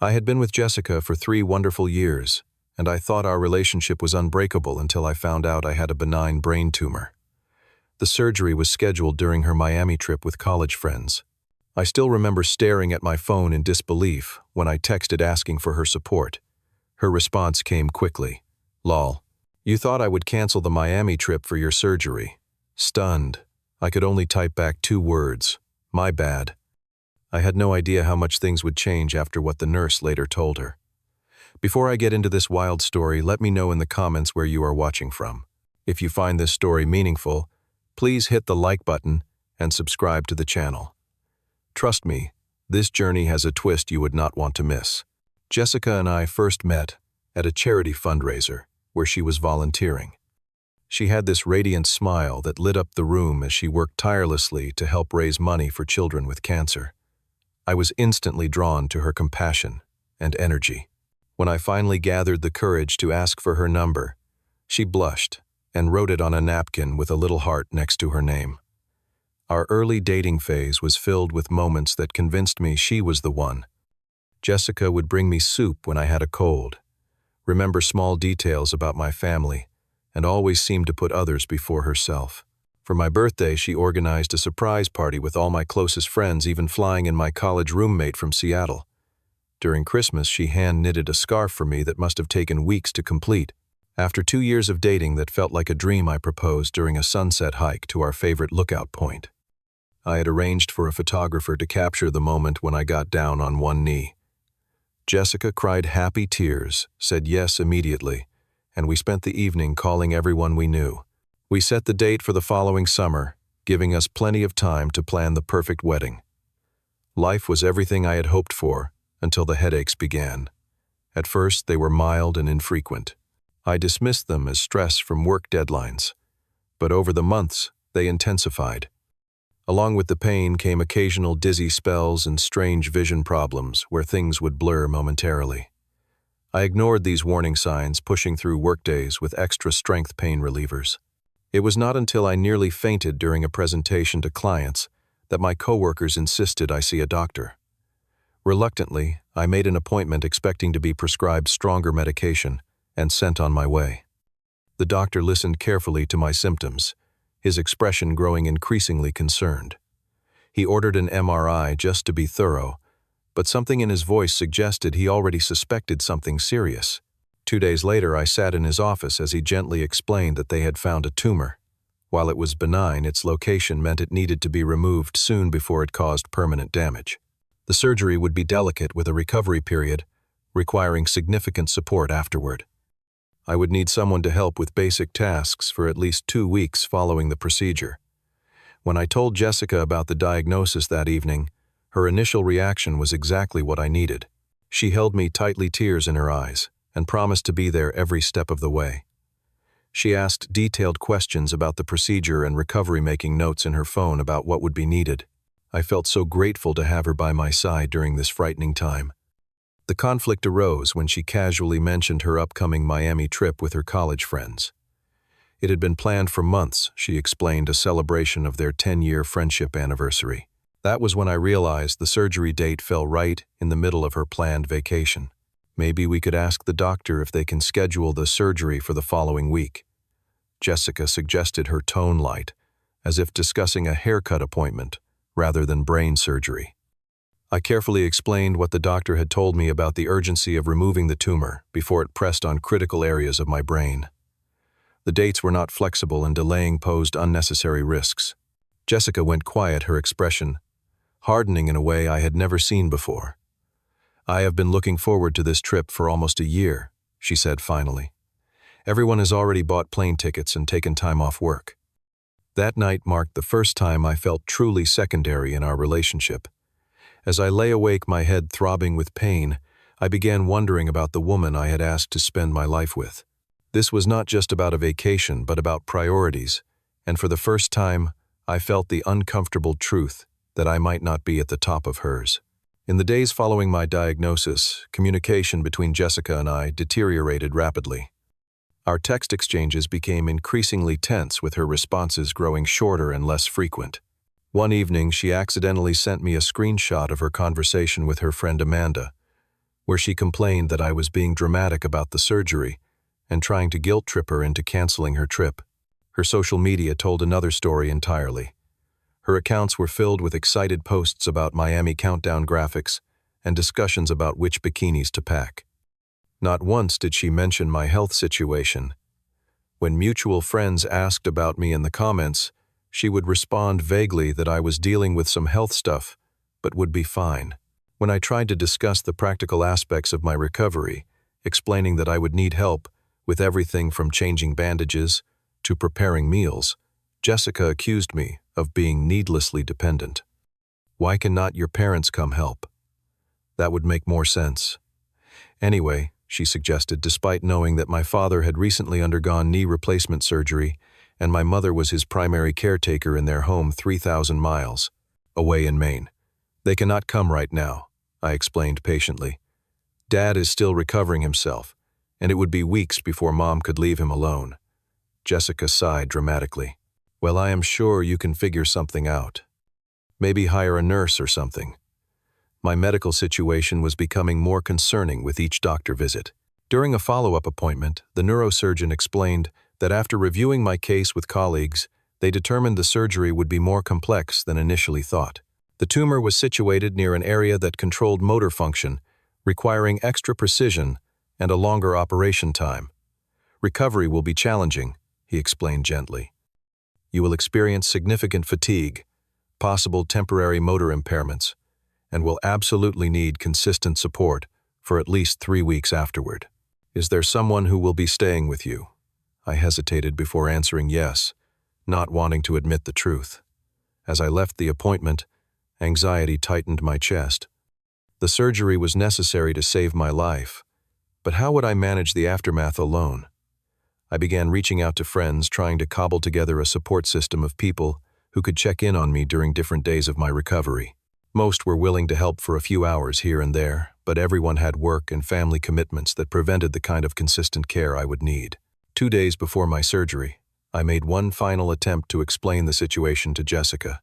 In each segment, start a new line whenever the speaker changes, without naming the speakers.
I had been with Jessica for 3 wonderful years, and I thought our relationship was unbreakable until I found out I had a benign brain tumor. The surgery was scheduled during her Miami trip with college friends. I still remember staring at my phone in disbelief when I texted asking for her support. Her response came quickly. "Lol. You thought I would cancel the Miami trip for your surgery." Stunned, I could only type back 2 words. "My bad." I had no idea how much things would change after what the nurse later told her. Before I get into this wild story, let me know in the comments where you are watching from. If you find this story meaningful, please hit the like button and subscribe to the channel. Trust me, this journey has a twist you would not want to miss. Jessica and I first met at a charity fundraiser where she was volunteering. She had this radiant smile that lit up the room as she worked tirelessly to help raise money for children with cancer. I was instantly drawn to her compassion and energy. When I finally gathered the courage to ask for her number, she blushed and wrote it on a napkin with a little heart next to her name. Our early dating phase was filled with moments that convinced me she was the one. Jessica would bring me soup when I had a cold, remember small details about my family, and always seemed to put others before herself. For my birthday, she organized a surprise party with all my closest friends, even flying in my college roommate from Seattle. During Christmas, she hand-knitted a scarf for me that must have taken weeks to complete. After 2 years of dating that felt like a dream, I proposed during a sunset hike to our favorite lookout point. I had arranged for a photographer to capture the moment when I got down on one knee. Jessica cried happy tears, said yes immediately, and we spent the evening calling everyone we knew. We set the date for the following summer, giving us plenty of time to plan the perfect wedding. Life was everything I had hoped for until the headaches began. At first, they were mild and infrequent. I dismissed them as stress from work deadlines, but over the months, they intensified. Along with the pain came occasional dizzy spells and strange vision problems where things would blur momentarily. I ignored these warning signs, pushing through workdays with extra strength pain relievers. It was not until I nearly fainted during a presentation to clients that my coworkers insisted I see a doctor. Reluctantly, I made an appointment expecting to be prescribed stronger medication and sent on my way. The doctor listened carefully to my symptoms, his expression growing increasingly concerned. He ordered an MRI just to be thorough, but something in his voice suggested he already suspected something serious. 2 days later, I sat in his office as he gently explained that they had found a tumor. While it was benign, its location meant it needed to be removed soon before it caused permanent damage. The surgery would be delicate with a recovery period, requiring significant support afterward. I would need someone to help with basic tasks for at least 2 weeks following the procedure. When I told Jessica about the diagnosis that evening, her initial reaction was exactly what I needed. She held me tightly, tears in her eyes, and promised to be there every step of the way. She asked detailed questions about the procedure and recovery, making notes in her phone about what would be needed. I felt so grateful to have her by my side during this frightening time. The conflict arose when she casually mentioned her upcoming Miami trip with her college friends. It had been planned for months, she explained, a celebration of their 10-year friendship anniversary. That was when I realized the surgery date fell right in the middle of her planned vacation. Maybe we could ask the doctor if they can schedule the surgery for the following week. Jessica suggested, her tone light, as if discussing a haircut appointment rather than brain surgery. I carefully explained what the doctor had told me about the urgency of removing the tumor before it pressed on critical areas of my brain. The dates were not flexible and delaying posed unnecessary risks. Jessica went quiet, her expression hardening in a way I had never seen before. "I have been looking forward to this trip for almost a year," she said finally. "Everyone has already bought plane tickets and taken time off work." That night marked the first time I felt truly secondary in our relationship. As I lay awake, my head throbbing with pain, I began wondering about the woman I had asked to spend my life with. This was not just about a vacation, but about priorities, and for the first time, I felt the uncomfortable truth that I might not be at the top of hers. In the days following my diagnosis, communication between Jessica and I deteriorated rapidly. Our text exchanges became increasingly tense, with her responses growing shorter and less frequent. One evening, she accidentally sent me a screenshot of her conversation with her friend Amanda. where she complained that I was being dramatic about the surgery and trying to guilt-trip her into canceling her trip. Her social media told another story entirely. Her accounts were filled with excited posts about Miami countdown graphics and discussions about which bikinis to pack. Not once did she mention my health situation. When mutual friends asked about me in the comments, she would respond vaguely that I was dealing with some health stuff, but would be fine. When I tried to discuss the practical aspects of my recovery, explaining that I would need help with everything from changing bandages to preparing meals, Jessica accused me of being needlessly dependent. Why cannot your parents come help? That would make more sense. Anyway, she suggested, despite knowing that my father had recently undergone knee replacement surgery and my mother was his primary caretaker in their home 3,000 miles away in Maine. They cannot come right now, I explained patiently. Dad is still recovering himself, and it would be weeks before Mom could leave him alone. Jessica sighed dramatically. Well, I am sure you can figure something out. Maybe hire a nurse or something. My medical situation was becoming more concerning with each doctor visit. During a follow-up appointment, the neurosurgeon explained that after reviewing my case with colleagues, they determined the surgery would be more complex than initially thought. The tumor was situated near an area that controlled motor function, requiring extra precision and a longer operation time. Recovery will be challenging, he explained gently. You will experience significant fatigue, possible temporary motor impairments, and will absolutely need consistent support for at least 3 weeks afterward. Is there someone who will be staying with you? I hesitated before answering yes, not wanting to admit the truth. As I left the appointment, anxiety tightened my chest. The surgery was necessary to save my life, but how would I manage the aftermath alone? I began reaching out to friends, trying to cobble together a support system of people who could check in on me during different days of my recovery. Most were willing to help for a few hours here and there, but everyone had work and family commitments that prevented the kind of consistent care I would need. 2 days before my surgery, I made one final attempt to explain the situation to Jessica.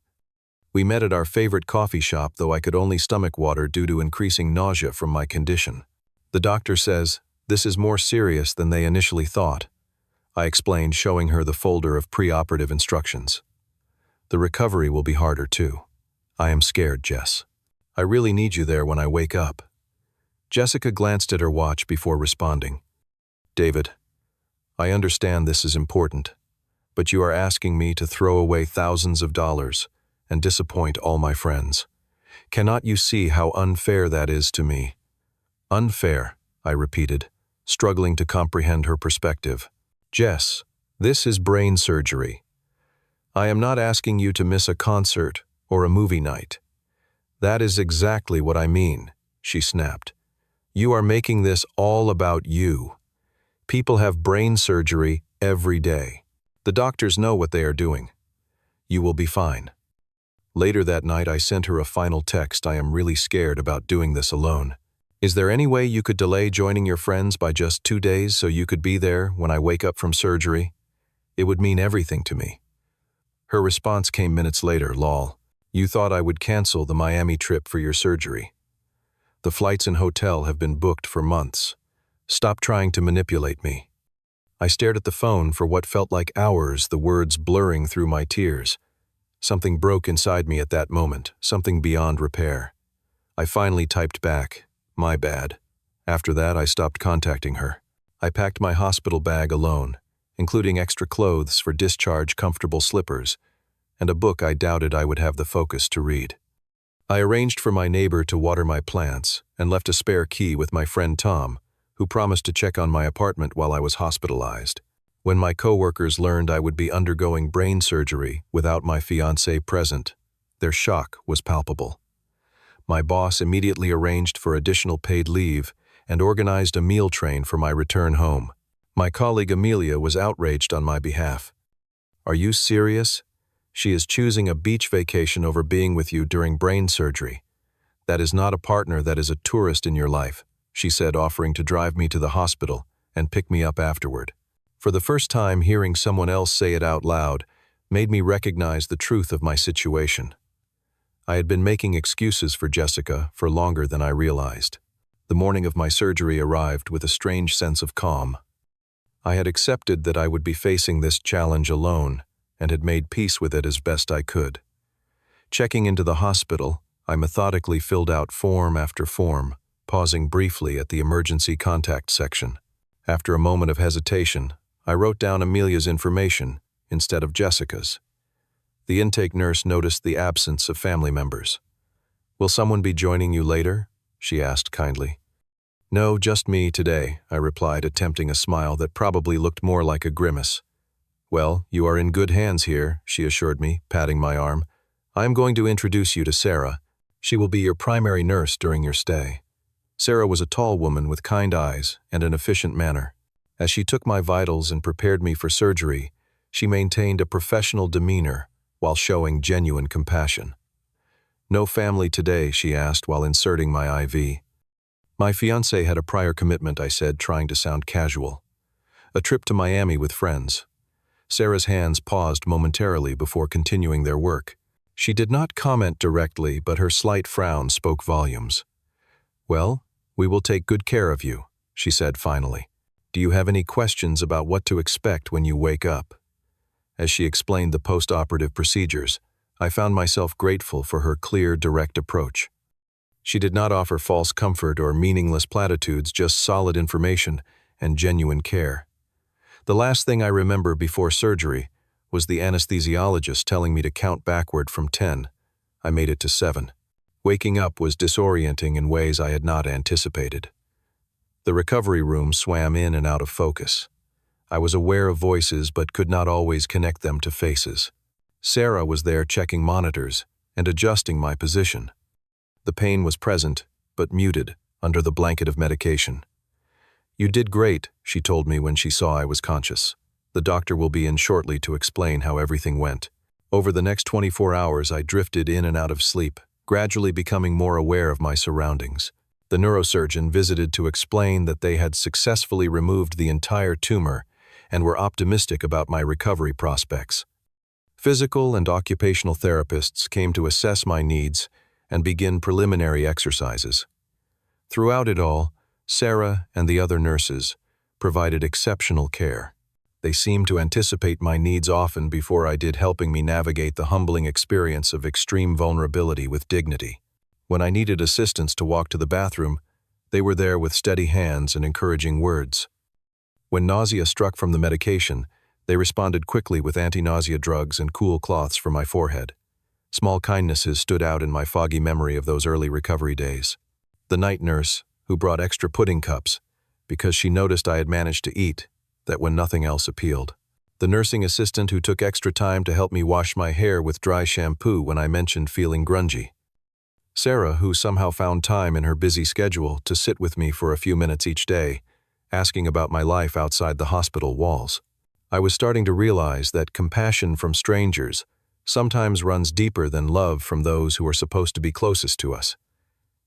We met at our favorite coffee shop, though I could only stomach water due to increasing nausea from my condition. The doctor says, this is more serious than they initially thought. I explained, showing her the folder of preoperative instructions. The recovery will be harder too. I am scared, Jess. I really need you there when I wake up. Jessica glanced at her watch before responding. David, I understand this is important, but you are asking me to throw away thousands of dollars and disappoint all my friends. Cannot you see how unfair that is to me? Unfair, I repeated, struggling to comprehend her perspective. Jess, this is brain surgery. I am not asking you to miss a concert or a movie night. That is exactly what I mean, she snapped. You are making this all about you. People have brain surgery every day. The doctors know what they are doing. You will be fine. Later that night, I sent her a final text. I am really scared about doing this alone. Is there any way you could delay joining your friends by just 2 days so you could be there when I wake up from surgery? It would mean everything to me. Her response came minutes later, lol. You thought I would cancel the Miami trip for your surgery. The flights and hotel have been booked for months. Stop trying to manipulate me. I stared at the phone for what felt like hours, the words blurring through my tears. Something broke inside me at that moment, something beyond repair. I finally typed back, my bad. After that, I stopped contacting her. I packed my hospital bag alone, including extra clothes for discharge, comfortable slippers, and a book I doubted I would have the focus to read. I arranged for my neighbor to water my plants and left a spare key with my friend Tom, who promised to check on my apartment while I was hospitalized. When my coworkers learned I would be undergoing brain surgery without my fiancée present, their shock was palpable. My boss immediately arranged for additional paid leave and organized a meal train for my return home. My colleague Amelia was outraged on my behalf. Are you serious? She is choosing a beach vacation over being with you during brain surgery. That is not a partner, that is a tourist in your life, she said, offering to drive me to the hospital and pick me up afterward. For the first time, hearing someone else say it out loud made me recognize the truth of my situation. I had been making excuses for Jessica for longer than I realized. The morning of my surgery arrived with a strange sense of calm. I had accepted that I would be facing this challenge alone and had made peace with it as best I could. Checking into the hospital, I methodically filled out form after form, pausing briefly at the emergency contact section. After a moment of hesitation, I wrote down Amelia's information instead of Jessica's. The intake nurse noticed the absence of family members. "Will someone be joining you later?" she asked kindly. "No, just me today," I replied, attempting a smile that probably looked more like a grimace. "Well, you are in good hands here," she assured me, patting my arm. "I am going to introduce you to Sarah. She will be your primary nurse during your stay." Sarah was a tall woman with kind eyes and an efficient manner. As she took my vitals and prepared me for surgery, she maintained a professional demeanor while showing genuine compassion. "No family today?" she asked while inserting my IV. "My fiancé had a prior commitment," I said, trying to sound casual. "A trip to Miami with friends." Sarah's hands paused momentarily before continuing their work. She did not comment directly, but her slight frown spoke volumes. "Well, we will take good care of you," she said finally. "Do you have any questions about what to expect when you wake up?" As she explained the post-operative procedures, I found myself grateful for her clear, direct approach. She did not offer false comfort or meaningless platitudes, just solid information and genuine care. The last thing I remember before surgery was the anesthesiologist telling me to count backward from 10. I made it to 7. Waking up was disorienting in ways I had not anticipated. The recovery room swam in and out of focus. I was aware of voices but could not always connect them to faces. Sarah was there checking monitors and adjusting my position. The pain was present, but muted, under the blanket of medication. "You did great," she told me when she saw I was conscious. "The doctor will be in shortly to explain how everything went." Over the next 24 hours, I drifted in and out of sleep, gradually becoming more aware of my surroundings. The neurosurgeon visited to explain that they had successfully removed the entire tumor and were optimistic about my recovery prospects. Physical and occupational therapists came to assess my needs and begin preliminary exercises. Throughout it all, Sarah and the other nurses provided exceptional care. They seemed to anticipate my needs often before I did, helping me navigate the humbling experience of extreme vulnerability with dignity. When I needed assistance to walk to the bathroom, they were there with steady hands and encouraging words. When nausea struck from the medication, they responded quickly with anti-nausea drugs and cool cloths for my forehead. Small kindnesses stood out in my foggy memory of those early recovery days. The night nurse, who brought extra pudding cups, because she noticed I had managed to eat, that when nothing else appealed. The nursing assistant who took extra time to help me wash my hair with dry shampoo when I mentioned feeling grungy. Sarah, who somehow found time in her busy schedule to sit with me for a few minutes each day, asking about my life outside the hospital walls. I was starting to realize that compassion from strangers sometimes runs deeper than love from those who are supposed to be closest to us.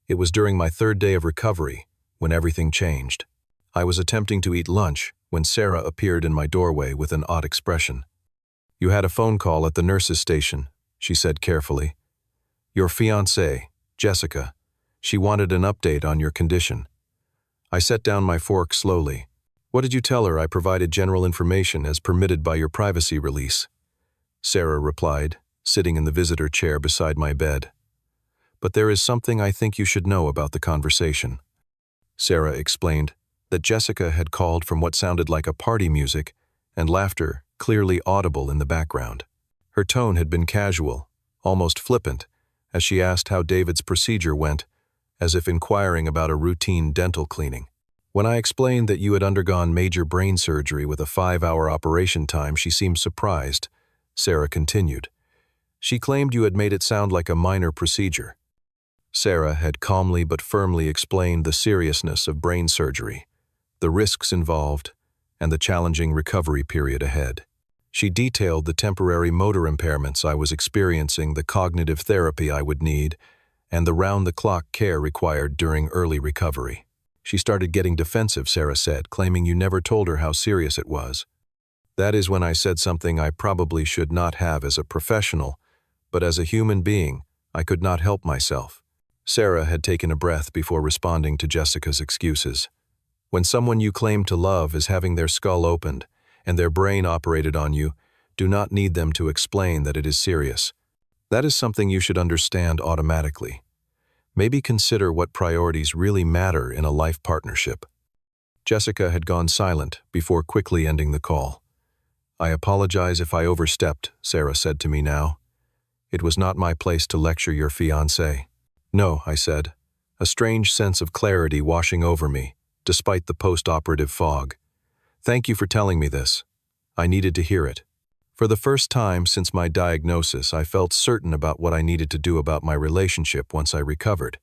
It was during my 3rd day of recovery when everything changed. I was attempting to eat lunch when Sarah appeared in my doorway with an odd expression. "You had a phone call at the nurse's station," she said carefully. "Your fiancée, Jessica. She wanted an update on your condition." I set down my fork slowly. "What did you tell her? I provided general information as permitted by your privacy release." Sarah replied, sitting in the visitor chair beside my bed. "But there is something I think you should know about the conversation." Sarah explained that Jessica had called from what sounded like a party music and laughter clearly audible in the background. Her tone had been casual, almost flippant, as she asked how David's procedure went, as if inquiring about a routine dental cleaning. When I explained that you had undergone major brain surgery with a 5-hour operation time, she seemed surprised. Sarah continued. She claimed you had made it sound like a minor procedure. Sarah had calmly but firmly explained the seriousness of brain surgery, the risks involved, and the challenging recovery period ahead. She detailed the temporary motor impairments I was experiencing, the cognitive therapy I would need, and the round-the-clock care required during early recovery. She started getting defensive, Sarah said, claiming you never told her how serious it was. That is when I said something I probably should not have as a professional, but as a human being, I could not help myself. Sarah had taken a breath before responding to Jessica's excuses. When someone you claim to love is having their skull opened and their brain operated on you, do not need them to explain that it is serious. That is something you should understand automatically. Maybe consider what priorities really matter in a life partnership. Jessica had gone silent before quickly ending the call. "I apologize if I overstepped," Sarah said to me now. "It was not my place to lecture your fiancé." "No," I said, a strange sense of clarity washing over me, despite the post-operative fog. "Thank you for telling me this. I needed to hear it." For the first time since my diagnosis, I felt certain about what I needed to do about my relationship once I recovered.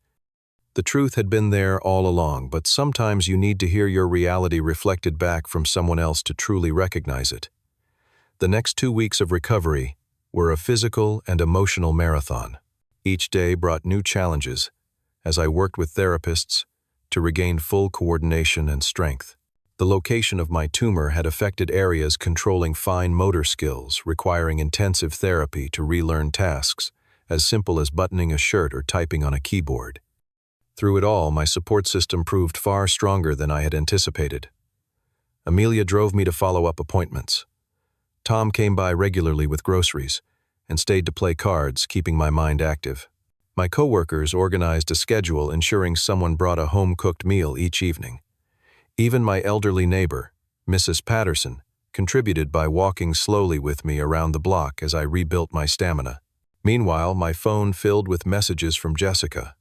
The truth had been there all along, but sometimes you need to hear your reality reflected back from someone else to truly recognize it. The next 2 weeks of recovery were a physical and emotional marathon. Each day brought new challenges as I worked with therapists to regain full coordination and strength. The location of my tumor had affected areas controlling fine motor skills, requiring intensive therapy to relearn tasks as simple as buttoning a shirt or typing on a keyboard. Through it all, my support system proved far stronger than I had anticipated. Amelia drove me to follow-up appointments. Tom came by regularly with groceries and stayed to play cards, keeping my mind active. My coworkers organized a schedule ensuring someone brought a home-cooked meal each evening. Even my elderly neighbor, Mrs. Patterson, contributed by walking slowly with me around the block as I rebuilt my stamina. Meanwhile, my phone filled with messages from Jessica.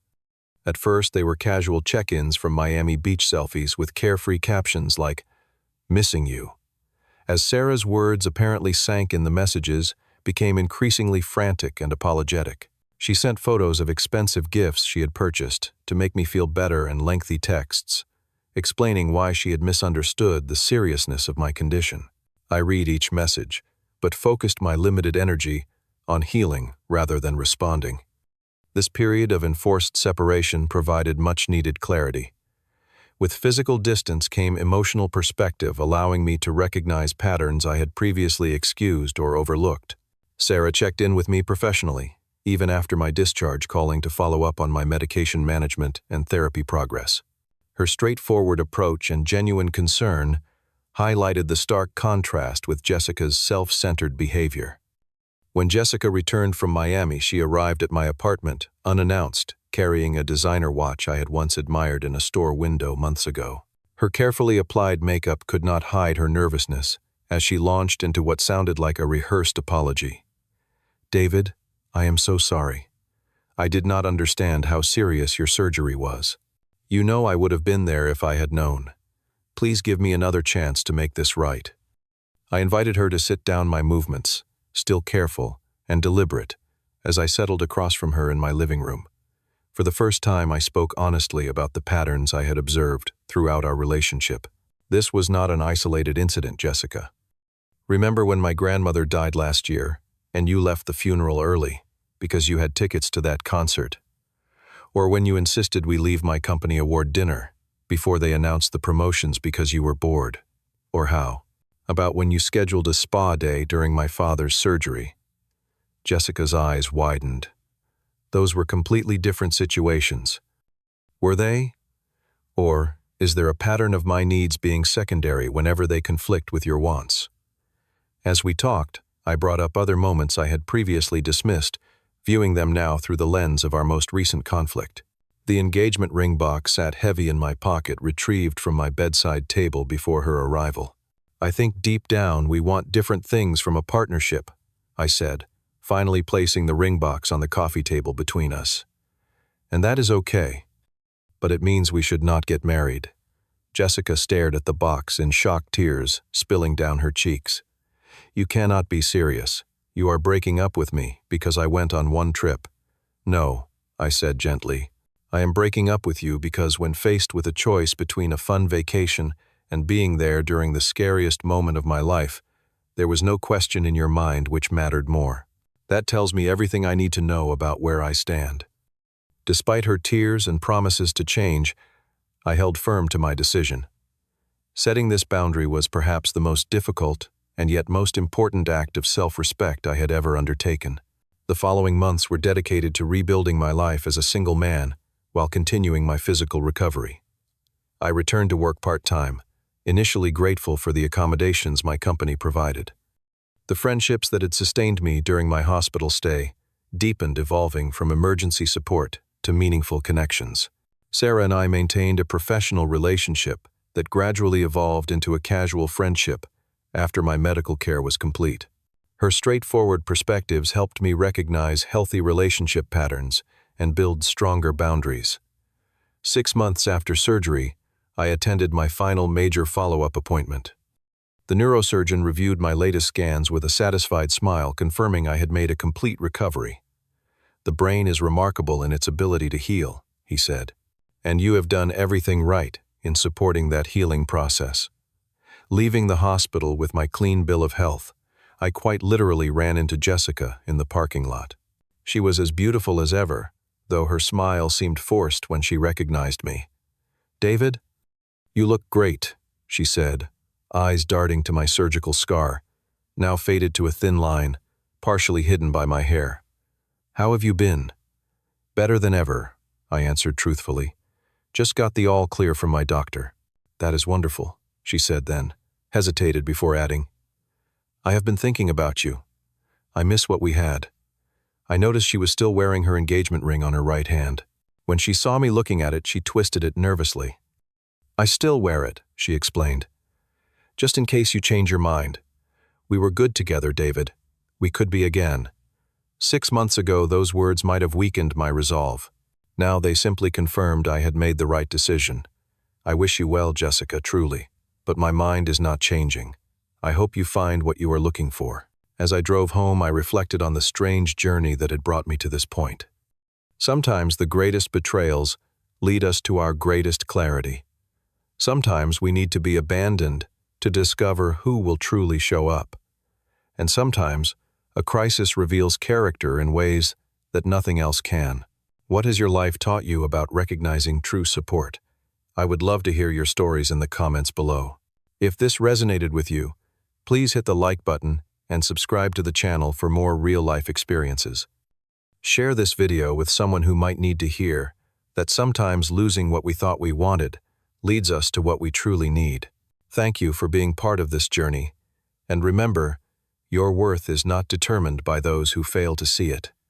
At first, they were casual check-ins from Miami Beach selfies with carefree captions like, "Missing you." As Sarah's words apparently sank in the messages, became increasingly frantic and apologetic. She sent photos of expensive gifts she had purchased to make me feel better and lengthy texts, explaining why she had misunderstood the seriousness of my condition. I read each message, but focused my limited energy on healing rather than responding. This period of enforced separation provided much-needed clarity. With physical distance came emotional perspective, allowing me to recognize patterns I had previously excused or overlooked. Sarah checked in with me professionally, even after my discharge, calling to follow up on my medication management and therapy progress. Her straightforward approach and genuine concern highlighted the stark contrast with Jessica's self-centered behavior. When Jessica returned from Miami, she arrived at my apartment, unannounced, carrying a designer watch I had once admired in a store window months ago. Her carefully applied makeup could not hide her nervousness as she launched into what sounded like a rehearsed apology. "David, I am so sorry. I did not understand how serious your surgery was. You know I would have been there if I had known. Please give me another chance to make this right." I invited her to sit down my movements, still careful and deliberate, as I settled across from her in my living room. For the first time, I spoke honestly about the patterns I had observed throughout our relationship. "This was not an isolated incident, Jessica. Remember when my grandmother died last year, and you left the funeral early because you had tickets to that concert? Or when you insisted we leave my company award dinner before they announced the promotions because you were bored? Or how about when you scheduled a spa day during my father's surgery?" Jessica's eyes widened. Those were completely different situations. Were they? Or is there a pattern of my needs being secondary whenever they conflict with your wants? As we talked, I brought up other moments I had previously dismissed, viewing them now through the lens of our most recent conflict. The engagement ring box sat heavy in my pocket, retrieved from my bedside table before her arrival. "I think deep down we want different things from a partnership," I said, finally placing the ring box on the coffee table between us. "And that is okay. But it means we should not get married." Jessica stared at the box in shocked tears spilling down her cheeks. "You cannot be serious. You are breaking up with me because I went on one trip." "No," I said gently. "I am breaking up with you because when faced with a choice between a fun vacation and being there during the scariest moment of my life, there was no question in your mind which mattered more. That tells me everything I need to know about where I stand." Despite her tears and promises to change, I held firm to my decision. Setting this boundary was perhaps the most difficult and yet most important act of self-respect I had ever undertaken. The following months were dedicated to rebuilding my life as a single man, while continuing my physical recovery. I returned to work part-time, initially grateful for the accommodations my company provided. The friendships that had sustained me during my hospital stay deepened, evolving from emergency support to meaningful connections. Sarah and I maintained a professional relationship that gradually evolved into a casual friendship after my medical care was complete. Her straightforward perspectives helped me recognize healthy relationship patterns and build stronger boundaries. 6 months after surgery, I attended my final major follow-up appointment. The neurosurgeon reviewed my latest scans with a satisfied smile, confirming I had made a complete recovery. "The brain is remarkable in its ability to heal," he said, "and you have done everything right in supporting that healing process." Leaving the hospital with my clean bill of health, I quite literally ran into Jessica in the parking lot. She was as beautiful as ever, though her smile seemed forced when she recognized me. "David, you look great," she said, eyes darting to my surgical scar, now faded to a thin line, partially hidden by my hair. "How have you been?" "Better than ever," I answered truthfully. "Just got the all clear from my doctor." "That is wonderful," she said then, hesitated before adding, "I have been thinking about you. I miss what we had." I noticed she was still wearing her engagement ring on her right hand. When she saw me looking at it, she twisted it nervously. "I still wear it," she explained. "Just in case you change your mind. We were good together, David. We could be again." 6 months ago, those words might have weakened my resolve. Now they simply confirmed I had made the right decision. "I wish you well, Jessica, truly. But my mind is not changing. I hope you find what you are looking for." As I drove home, I reflected on the strange journey that had brought me to this point. Sometimes the greatest betrayals lead us to our greatest clarity. Sometimes we need to be abandoned to discover who will truly show up. And sometimes a crisis reveals character in ways that nothing else can. What has your life taught you about recognizing true support? I would love to hear your stories in the comments below. If this resonated with you, please hit the like button and subscribe to the channel for more real-life experiences. Share this video with someone who might need to hear that sometimes losing what we thought we wanted leads us to what we truly need. Thank you for being part of this journey, and remember, your worth is not determined by those who fail to see it.